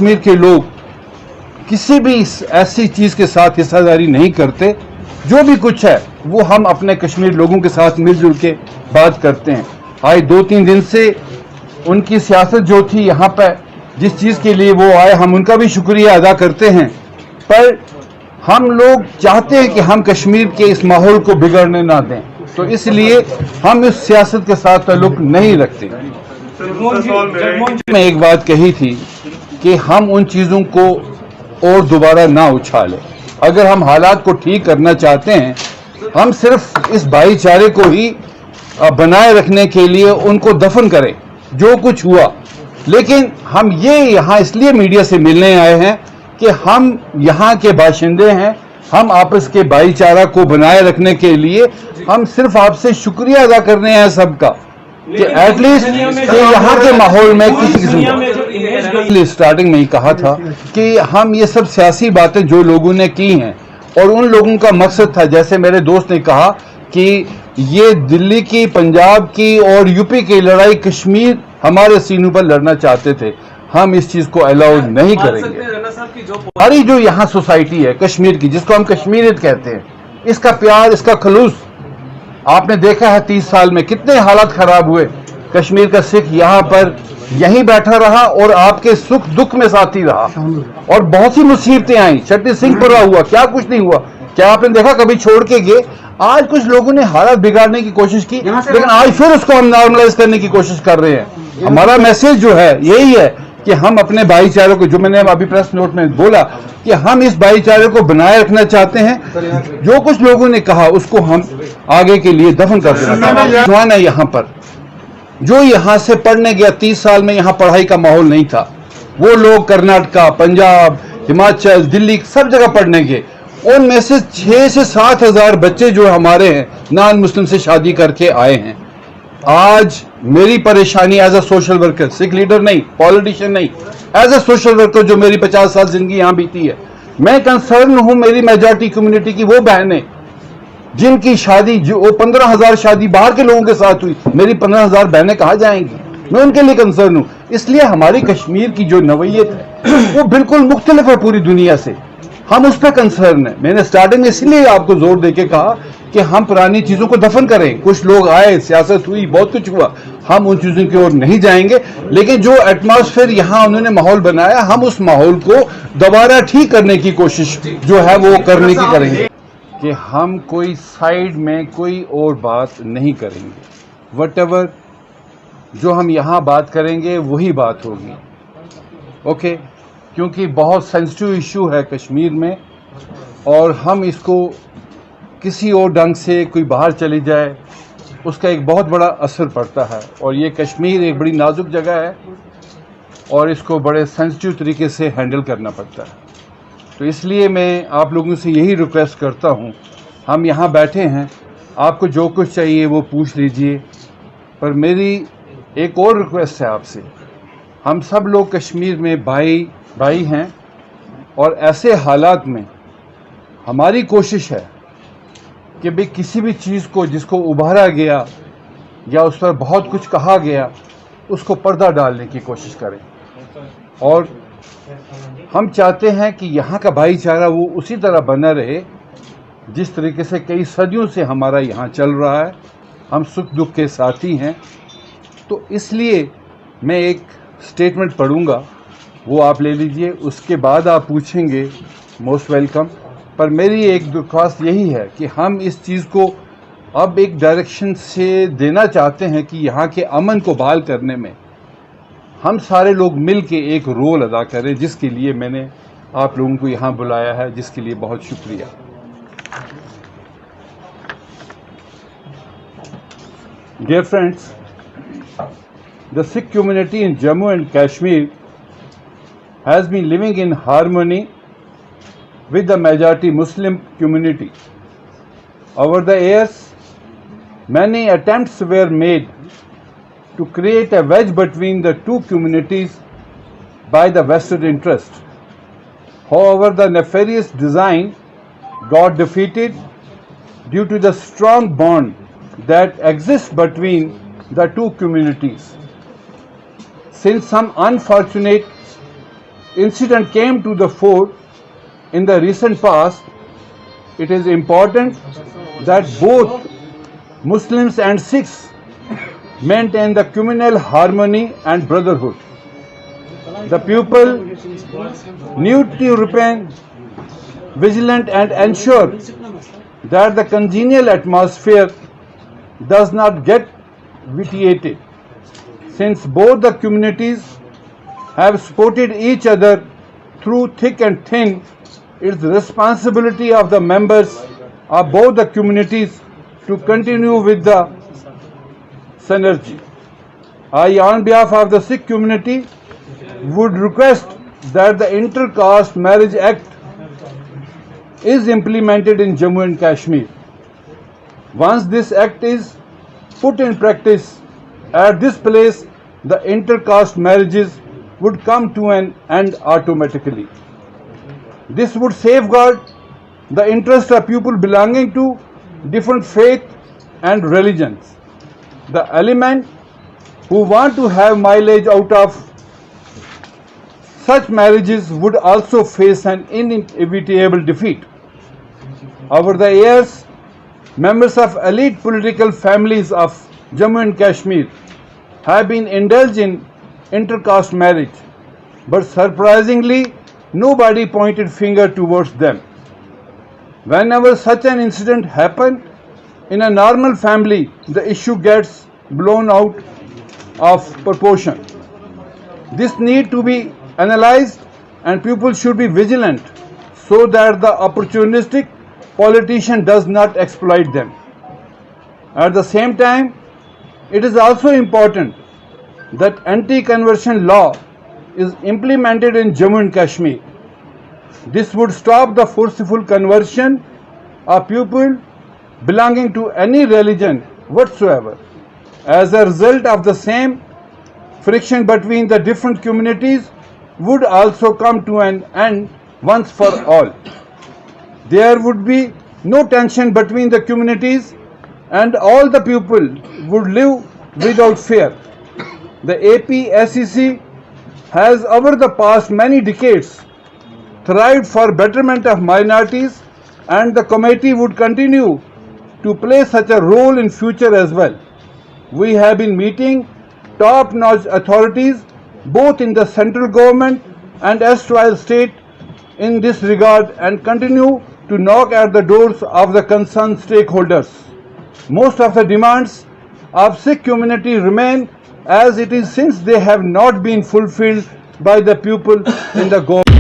कश्मीर के लोग किसी भी ऐसी चीज़ के साथ हिस्सेदारी नहीं करते। जो भी कुछ है वो हम अपने कश्मीर लोगों के साथ मिलजुल के बात करते हैं। आज 2-3 दिन से उनकी सियासत जो थी यहाँ पर, जिस चीज़ के लिए वो आए, हम उनका भी शुक्रिया अदा करते हैं, पर हम लोग चाहते हैं कि हम कश्मीर के इस माहौल को बिगड़ने ना दें, तो इसलिए हम इस सियासत के साथ ताल्लुक नहीं रखते। मैं एक बात कही थी कि हम उन चीज़ों को और दोबारा ना उछालें। अगर हम हालात को ठीक करना चाहते हैं, हम सिर्फ इस भाईचारे को ही बनाए रखने के लिए उनको दफन करें जो कुछ हुआ। लेकिन हम ये यहाँ इसलिए मीडिया से मिलने आए हैं कि हम यहाँ के बाशिंदे हैं, हम आपस के भाईचारा को बनाए रखने के लिए हम सिर्फ आपसे शुक्रिया अदा करने हैं सबका कि एटलीस्ट कि यहाँ के माहौल में किसी किस्म। स्टार्टिंग में ही कहा था कि हम ये सब सियासी बातें जो लोगों ने की हैं, और उन लोगों का मकसद था, जैसे मेरे दोस्त ने कहा कि ये दिल्ली की, पंजाब की और यूपी की लड़ाई कश्मीर हमारे सीनों पर लड़ना चाहते थे। हम इस चीज को अलाउ नहीं करेंगे। हमारी जो यहाँ सोसाइटी है कश्मीर की, जिसको हम कश्मीरियत कहते हैं, इसका प्यार, इसका खलूस आपने देखा है 30 साल में कितने हालात खराब हुए। कश्मीर का सिख यहाँ पर यहीं बैठा रहा और आपके सुख दुख में साथी रहा, और बहुत सी मुसीबतें आई। छठी सिंहपुरा हुआ, क्या कुछ नहीं हुआ। क्या आपने देखा कभी छोड़ के गए? आज कुछ लोगों ने हालात बिगाड़ने की कोशिश की, लेकिन आज फिर उसको हम नॉर्मलाइज करने की कोशिश कर रहे हैं। हमारा मैसेज जो है यही है कि हम अपने भाईचारे को, जो मैंने अभी प्रेस नोट में बोला, कि हम इस भाईचारे को बनाए रखना चाहते हैं। जो कुछ लोगों ने कहा उसको हम आगे के लिए दफन कर देना। जवान है यहाँ पर, जो यहाँ से पढ़ने गया, 30 साल में यहाँ पढ़ाई का माहौल नहीं था, वो लोग कर्नाटका, पंजाब, हिमाचल, दिल्ली सब जगह पढ़ने गए। उनमें से 6 से 7 हजार बच्चे जो हमारे हैं नॉन मुस्लिम से शादी करके आए हैं। आज मेरी परेशानी as a social worker, Sikh leader नहीं, पॉलिटिशियन नहीं, एज अ सोशल वर्कर जो मेरी 50 साल जिंदगी यहाँ बीती है, मैं कंसर्न हूं मेरी मेजॉरिटी कम्युनिटी की वो बहनें जिनकी शादी, जो 15,000 शादी बाहर के लोगों के साथ हुई, मेरी 15,000 बहनें कहाँ जाएंगी? मैं उनके लिए कंसर्न हूं। इसलिए हमारी कश्मीर की जो नवैयत है वो बिल्कुल मुख्तलिफ है पूरी दुनिया से, हम उस पर कंसर्न है। मैंने स्टार्टिंग में इसलिए आपको जोर देके कहा कि हम पुरानी चीजों को दफन करें। कुछ लोग आए, सियासत हुई, बहुत कुछ हुआ, हम उन चीजों की ओर नहीं जाएंगे, लेकिन जो एटमॉस्फेयर यहाँ उन्होंने माहौल बनाया, हम उस माहौल को दोबारा ठीक करने की कोशिश जो है वो करने की करेंगे। कि हम कोई साइड में कोई और बात नहीं करेंगे। वटेवर जो हम यहाँ बात करेंगे वही बात होगी, ओके? क्योंकि बहुत सेंसिटिव इशू है कश्मीर में, और हम इसको किसी और ढंग से कोई बाहर चली जाए उसका एक बहुत बड़ा असर पड़ता है। और ये कश्मीर एक बड़ी नाजुक जगह है और इसको बड़े सेंसिटिव तरीके से हैंडल करना पड़ता है। तो इसलिए मैं आप लोगों से यही रिक्वेस्ट करता हूँ, हम यहाँ बैठे हैं, आपको जो कुछ चाहिए वो पूछ लीजिए, पर मेरी एक और रिक्वेस्ट है आपसे। हम सब लोग कश्मीर में भाई भाई हैं, और ऐसे हालात में हमारी कोशिश है कि भाई किसी भी चीज़ को जिसको उभारा गया या उस पर बहुत कुछ कहा गया उसको पर्दा डालने की कोशिश करें। और हम चाहते हैं कि यहाँ का भाईचारा वो उसी तरह बना रहे जिस तरीके से कई सदियों से हमारा यहाँ चल रहा है। हम सुख दुख के साथी हैं। तो इसलिए मैं एक स्टेटमेंट पढ़ूंगा, वो आप ले लीजिए, उसके बाद आप पूछेंगे, मोस्ट वेलकम। पर मेरी एक दरख्वास्त यही है कि हम इस चीज़ को अब एक डायरेक्शन से देना चाहते हैं कि यहाँ के अमन को बहाल करने में हम सारे लोग मिल के एक रोल अदा करें, जिसके लिए मैंने आप लोगों को यहाँ बुलाया है, जिसके लिए बहुत शुक्रिया। Dear friends, the Sikh community in Jammu and Kashmir has been living in harmony with the majority Muslim community. Over the years, many attempts were made to create a wedge between the two communities by the vested interest. However, the nefarious design got defeated due to the strong bond that exists between the two communities. Since some unfortunate incident came to the fore in the recent past, it is important that both Muslims and Sikhs maintain the communal harmony and brotherhood. The people need to remain vigilant and ensure that the congenial atmosphere does not get vitiated. Since both the communities have supported each other through thick and thin, it is the responsibility of the members of both the communities to continue with the synergy. I, on behalf of the Sikh community, would request that the Inter-Caste Marriage Act is implemented in Jammu and Kashmir. Once this act is put in practice, at this place the inter-caste marriages would come to an end automatically. This would safeguard the interest of people belonging to different faith and religions. The element who want to have mileage out of such marriages would also face an inevitable defeat. Over the years, members of elite political families of Jammu and Kashmir have been indulged in inter-caste marriage, but surprisingly, nobody pointed finger towards them. Whenever such an incident happens in a normal family, the issue gets blown out of proportion. This needs to be analyzed and people should be vigilant so that the opportunistic politician does not exploit them. At the same time, it is also important that anti-conversion law is implemented in Jammu and Kashmir. This would stop the forceful conversion of people belonging to any religion whatsoever. As a result of the same, friction between the different communities would also come to an end once for all. There would be no tension between the communities and all the people would live without fear. The APSEC has over the past many decades thrived for betterment of minorities, and the committee would continue to play such a role in future as well. We have been meeting top-notch authorities both in the central government and erstwhile state in this regard and continue to knock at the doors of the concerned stakeholders. Most of the demands of Sikh community remain as it is since they have not been fulfilled by the people in the government.